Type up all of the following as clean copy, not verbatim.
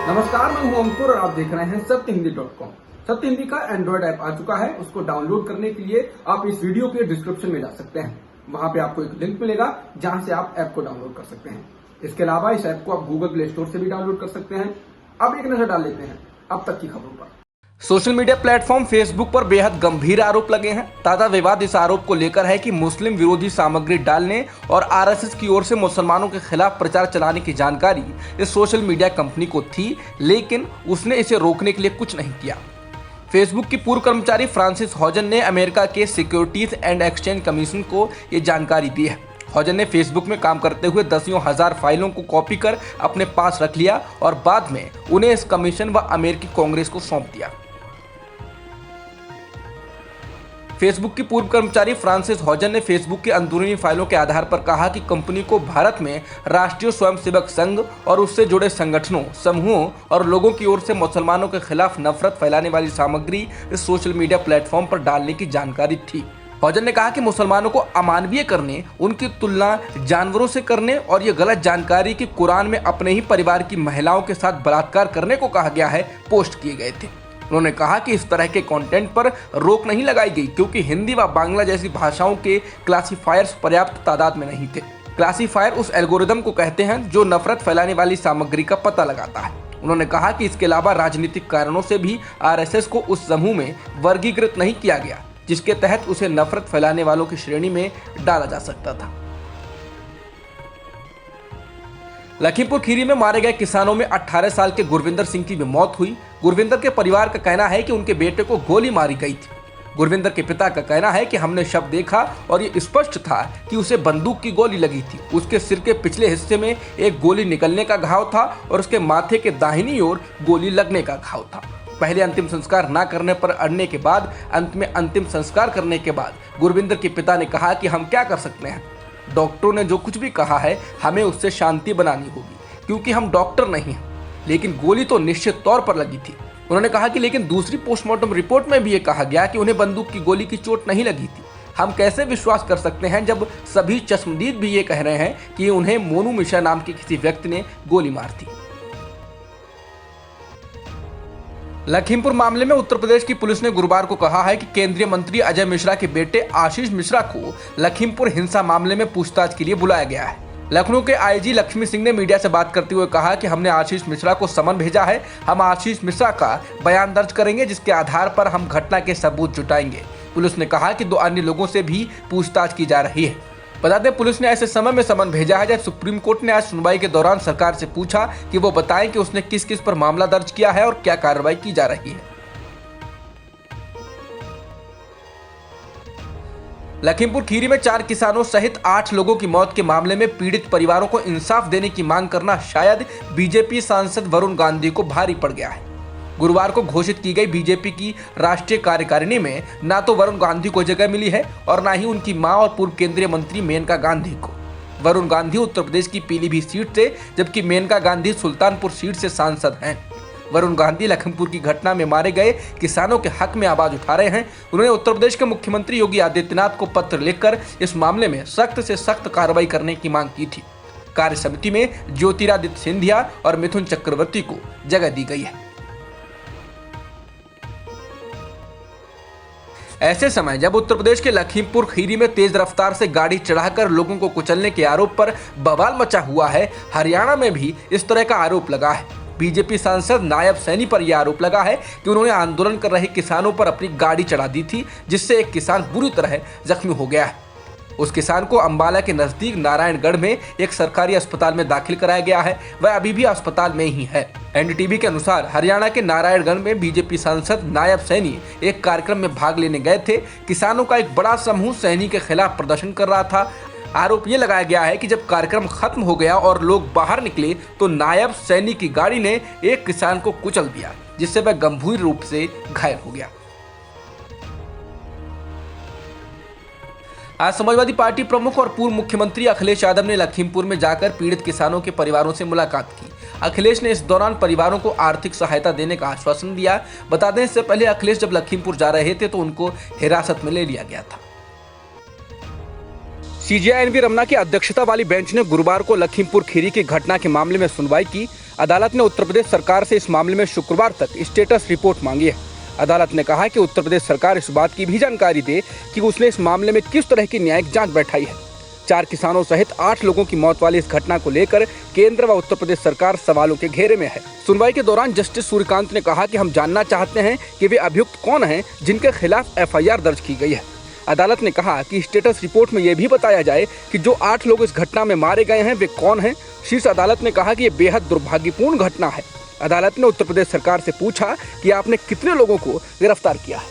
नमस्कार, मैं हूं अंकुर और आप देख रहे हैं सत्यहिंदी.com। सत्य हिंदी का एंड्रॉइड ऐप आ चुका है। उसको डाउनलोड करने के लिए आप इस वीडियो के डिस्क्रिप्शन में जा सकते हैं। वहां पे आपको एक लिंक मिलेगा जहां से आप ऐप को डाउनलोड कर सकते हैं। इसके अलावा इस ऐप को आप गूगल प्ले स्टोर से भी डाउनलोड कर सकते हैं। अब एक नजर डाल लेते हैं अब तक की खबरों पर। सोशल मीडिया प्लेटफॉर्म फेसबुक पर बेहद गंभीर आरोप लगे हैं। ताजा विवाद इस आरोप को लेकर है कि मुस्लिम विरोधी सामग्री डालने और आरएसएस की ओर से मुसलमानों के खिलाफ प्रचार चलाने की जानकारी इस सोशल मीडिया कंपनी को थी, लेकिन उसने इसे रोकने के लिए कुछ नहीं किया। फेसबुक की पूर्व कर्मचारी फ्रांसिस हॉजन ने अमेरिका के सिक्योरिटीज एंड एक्सचेंज कमीशन को ये जानकारी दी है। हॉजन ने फेसबुक में काम करते हुए दसियों हजार फाइलों को कॉपी कर अपने पास रख लिया और बाद में उन्हें इस कमीशन व अमेरिकी कांग्रेस को सौंप दिया। फेसबुक की पूर्व कर्मचारी फ्रांसिस हॉजन ने फेसबुक की अंदरूनी फाइलों के आधार पर कहा कि कंपनी को भारत में राष्ट्रीय स्वयंसेवक संघ और उससे जुड़े संगठनों, समूहों और लोगों की ओर से मुसलमानों के खिलाफ नफरत फैलाने वाली सामग्री इस सोशल मीडिया प्लेटफॉर्म पर डालने की जानकारी थी। हॉजन ने कहा कि मुसलमानों को अमानवीय करने, उनकी तुलना जानवरों से करने और ये गलत जानकारी कि कुरान में अपने ही परिवार की महिलाओं के साथ बलात्कार करने को कहा गया है, पोस्ट किए गए थे। उन्होंने कहा कि इस तरह के कंटेंट पर रोक नहीं लगाई गई क्योंकि हिंदी व बांग्ला जैसी भाषाओं के क्लासीफायर्स पर्याप्त तादाद में नहीं थे। क्लासीफायर उस एल्गोरिदम को कहते हैं जो नफरत फैलाने वाली सामग्री का पता लगाता है। उन्होंने कहा कि इसके अलावा राजनीतिक कारणों से भी आरएसएस को उस समूह में वर्गीकृत नहीं किया गया जिसके तहत उसे नफरत फैलाने वालों की श्रेणी में डाला जा सकता था। लखीमपुर खीरी में मारे गए किसानों में 18 साल के गुरविंदर सिंह की भी मौत हुई। गुरविंदर के परिवार का कहना है कि उनके बेटे को गोली मारी गई थी। गुरविंदर के पिता का कहना है कि हमने शव देखा और ये स्पष्ट था कि उसे बंदूक की गोली लगी थी। उसके सिर के पिछले हिस्से में एक गोली निकलने का घाव था और उसके माथे के दाहिनी ओर गोली लगने का घाव था। पहले अंतिम संस्कार न करने पर अड़ने के बाद अंत में अंतिम संस्कार करने के बाद गुरविंदर के पिता ने कहा कि हम क्या कर सकते हैं, डॉक्टरों ने जो कुछ भी कहा है हमें उससे शांति बनानी होगी क्योंकि हम डॉक्टर नहीं हैं, लेकिन गोली तो निश्चित तौर पर लगी थी। उन्होंने कहा कि लेकिन दूसरी पोस्टमार्टम रिपोर्ट में भी ये कहा गया कि उन्हें बंदूक की गोली की चोट नहीं लगी थी। हम कैसे विश्वास कर सकते हैं जब सभी चश्मदीद भी ये कह रहे हैं कि उन्हें मोनू मिश्रा नाम के किसी व्यक्ति ने गोली मार थी। लखीमपुर मामले में उत्तर प्रदेश की पुलिस ने गुरुवार को कहा है कि केंद्रीय मंत्री अजय मिश्रा के बेटे आशीष मिश्रा को लखीमपुर हिंसा मामले में पूछताछ के लिए बुलाया गया है। लखनऊ के आईजी लक्ष्मी सिंह ने मीडिया से बात करते हुए कहा कि हमने आशीष मिश्रा को समन भेजा है। हम आशीष मिश्रा का बयान दर्ज करेंगे जिसके आधार पर हम घटना के सबूत जुटाएंगे। पुलिस ने कहा कि 2 अन्य लोगों से भी पूछताछ की जा रही है। बता दें, पुलिस ने ऐसे समय में समन भेजा है जब सुप्रीम कोर्ट ने आज सुनवाई के दौरान सरकार से पूछा कि वो बताएं कि उसने किस किस पर मामला दर्ज किया है और क्या कार्रवाई की जा रही है। लखीमपुर खीरी में 4 किसानों सहित 8 लोगों की मौत के मामले में पीड़ित परिवारों को इंसाफ देने की मांग करना शायद बीजेपी सांसद वरुण गांधी को भारी पड़ गया है। गुरुवार को घोषित की गई बीजेपी की राष्ट्रीय कार्यकारिणी में ना तो वरुण गांधी को जगह मिली है और ना ही उनकी मां और पूर्व केंद्रीय मंत्री मेनका गांधी को। वरुण गांधी उत्तर प्रदेश की पीलीभीत सीट से जबकि मेनका गांधी सुल्तानपुर सीट से सांसद हैं। वरुण गांधी लखीमपुर की घटना में मारे गए किसानों के हक में आवाज उठा रहे हैं। उन्होंने उत्तर प्रदेश के मुख्यमंत्री योगी आदित्यनाथ को पत्र लिखकर इस मामले में सख्त से सख्त कार्रवाई करने की मांग की थी। कार्य समिति में ज्योतिरादित्य सिंधिया और मिथुन चक्रवर्ती को जगह दी गई है। ऐसे समय जब उत्तर प्रदेश के लखीमपुर खीरी में तेज रफ्तार से गाड़ी चढ़ाकर लोगों को कुचलने के आरोप पर बवाल मचा हुआ है, हरियाणा में भी इस तरह का आरोप लगा है। बीजेपी सांसद नायब सैनी पर यह आरोप लगा है कि उन्होंने आंदोलन कर रहे किसानों पर अपनी गाड़ी चढ़ा दी थी, जिससे एक किसान बुरी तरह जख्मी हो गया है। उस किसान को अंबाला के नजदीक नारायणगढ़ में एक सरकारी अस्पताल में दाखिल कराया गया है। वह अभी भी अस्पताल में ही है। एनडीटीवी के अनुसार हरियाणा के नारायणगढ़ में बीजेपी सांसद नायब सैनी एक कार्यक्रम में भाग लेने गए थे। किसानों का एक बड़ा समूह सैनी के खिलाफ प्रदर्शन कर रहा था। आरोप ये लगाया गया है कि जब कार्यक्रम खत्म हो गया और लोग बाहर निकले तो नायब सैनी की गाड़ी ने एक किसान को कुचल दिया, जिससे वह गंभीर रूप से घायल हो गया। आज समाजवादी पार्टी प्रमुख और पूर्व मुख्यमंत्री अखिलेश यादव ने लखीमपुर में जाकर पीड़ित किसानों के परिवारों से मुलाकात की। अखिलेश ने इस दौरान परिवारों को आर्थिक सहायता देने का आश्वासन दिया। बता दें, इससे पहले अखिलेश जब लखीमपुर जा रहे थे तो उनको हिरासत में ले लिया गया था। CJI रमना की अध्यक्षता वाली बेंच ने गुरुवार को लखीमपुर खीरी की घटना के मामले में सुनवाई की। अदालत ने उत्तर प्रदेश सरकार से इस मामले में शुक्रवार तक स्टेटस रिपोर्ट मांगी है। अदालत ने कहा कि उत्तर प्रदेश सरकार इस बात की भी जानकारी दे कि उसने इस मामले में किस तरह की न्यायिक जांच बैठाई है। 4 किसानों सहित 8 लोगों की मौत वाली इस घटना को लेकर केंद्र व उत्तर प्रदेश सरकार सवालों के घेरे में है। सुनवाई के दौरान जस्टिस सूर्यकांत ने कहा कि हम जानना चाहते हैं कि वे अभियुक्त कौन हैं जिनके खिलाफ FIR दर्ज की गई है। अदालत ने कहा कि स्टेटस रिपोर्ट में यह भी बताया जाए कि जो 8 लोग इस घटना में मारे गए हैं वे कौन हैं। शीर्ष अदालत ने कहा कि यह बेहद दुर्भाग्यपूर्ण घटना है। अदालत ने उत्तर प्रदेश सरकार से पूछा कि आपने कितने लोगों को गिरफ्तार किया है।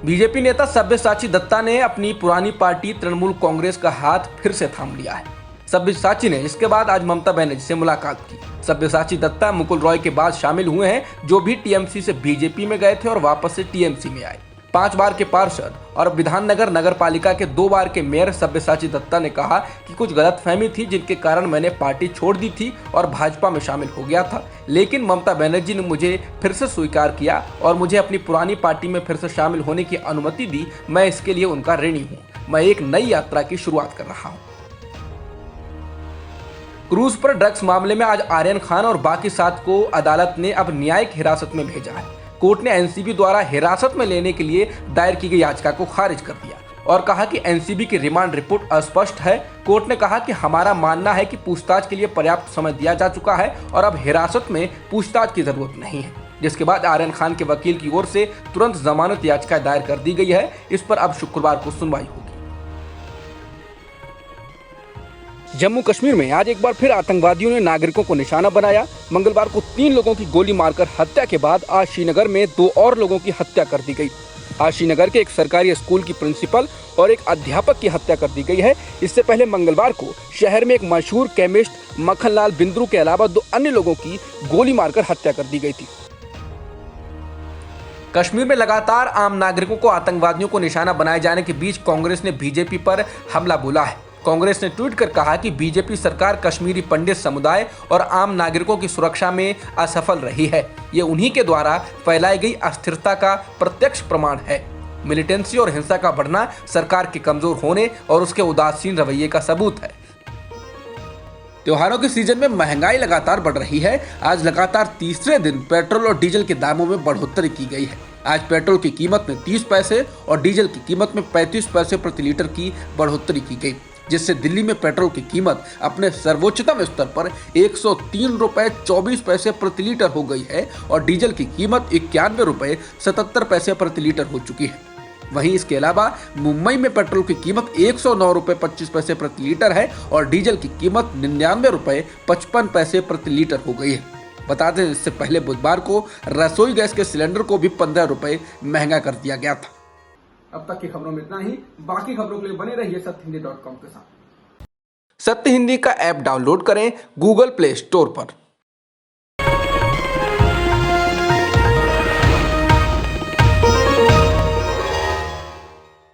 बीजेपी नेता सब्यसाची दत्ता ने अपनी पुरानी पार्टी तृणमूल कांग्रेस का हाथ फिर से थाम लिया है। सब्यसाची ने इसके बाद आज ममता बनर्जी से मुलाकात की। सब्यसाची दत्ता मुकुल रॉय के बाद शामिल हुए हैं, जो भी टीएमसी से बीजेपी में गए थे और वापस से टीएमसी में आए। 5 बार के पार्षद और विधाननगर नगर पालिका के 2 बार के मेयर सब्यसाची दत्ता ने कहा कि कुछ गलतफहमी थी जिनके कारण मैंने पार्टी छोड़ दी थी और भाजपा में शामिल हो गया था, लेकिन ममता बनर्जी ने मुझे फिर से स्वीकार किया और मुझे अपनी पुरानी पार्टी में फिर से शामिल होने की अनुमति दी। मैं इसके लिए उनका ऋणी हूँ। मैं एक नई यात्रा की शुरुआत कर रहा हूँ। क्रूज पर ड्रग्स मामले में आज आर्यन खान और बाकी 7 को अदालत ने अब न्यायिक हिरासत में भेजा है। कोर्ट ने एनसीबी द्वारा हिरासत में लेने के लिए दायर की गई याचिका को खारिज कर दिया और कहा कि एनसीबी की रिमांड रिपोर्ट अस्पष्ट है। कोर्ट ने कहा कि हमारा मानना है कि पूछताछ के लिए पर्याप्त समय दिया जा चुका है और अब हिरासत में पूछताछ की जरूरत नहीं है, जिसके बाद आर्यन खान के वकील की ओर से तुरंत जमानत याचिका दायर कर दी गई है। इस पर अब शुक्रवार को सुनवाई होगी। जम्मू कश्मीर में आज एक बार फिर आतंकवादियों ने नागरिकों को निशाना बनाया। मंगलवार को 3 लोगों की गोली मारकर हत्या के बाद आज श्रीनगर में 2 और लोगों की हत्या कर दी गई। आज श्रीनगर के एक सरकारी स्कूल की प्रिंसिपल और एक अध्यापक की हत्या कर दी गई है। इससे पहले मंगलवार को शहर में एक मशहूर केमिस्ट मक्खनलाल बिंद्रू के अलावा 2 अन्य लोगों की गोली मारकर हत्या कर दी गई थी। कश्मीर में लगातार आम नागरिकों को आतंकवादियों को निशाना बनाए जाने के बीच कांग्रेस ने बीजेपी पर हमला बोला है। कांग्रेस ने ट्वीट कर कहा कि बीजेपी सरकार कश्मीरी पंडित समुदाय और आम नागरिकों की सुरक्षा में असफल रही है। ये उन्हीं के द्वारा फैलाई गई अस्थिरता का प्रत्यक्ष प्रमाण है। मिलिटेंसी और हिंसा का बढ़ना सरकार के कमजोर होने और उसके उदासीन रवैये का सबूत है। त्योहारों के सीजन में महंगाई लगातार बढ़ रही है। आज लगातार तीसरे दिन पेट्रोल और डीजल के दामों में बढ़ोतरी की गई है। आज पेट्रोल की कीमत में 30 पैसे और डीजल की कीमत में 35 पैसे प्रति लीटर की बढ़ोतरी की गई, जिससे दिल्ली में पेट्रोल की कीमत अपने सर्वोच्चतम स्तर पर 103 रुपए 24 पैसे प्रति लीटर हो गई है और डीजल की कीमत 91 रुपए 77 पैसे प्रति लीटर हो चुकी है। वहीं इसके अलावा मुंबई में पेट्रोल की कीमत 109 रुपए 25 पैसे प्रति लीटर है और डीजल की कीमत 99 रुपए 55 पैसे प्रति लीटर हो गई है। बता दें, इससे पहले बुधवार को रसोई गैस के सिलेंडर को भी 15 रुपए महंगा कर दिया गया था। अब तक की खबरों में इतना ही। बाकी खबरों के लिए बने रहिए सत्यहिंदी.com के साथ। सत्य हिंदी का ऐप डाउनलोड करें गूगल प्ले स्टोर पर।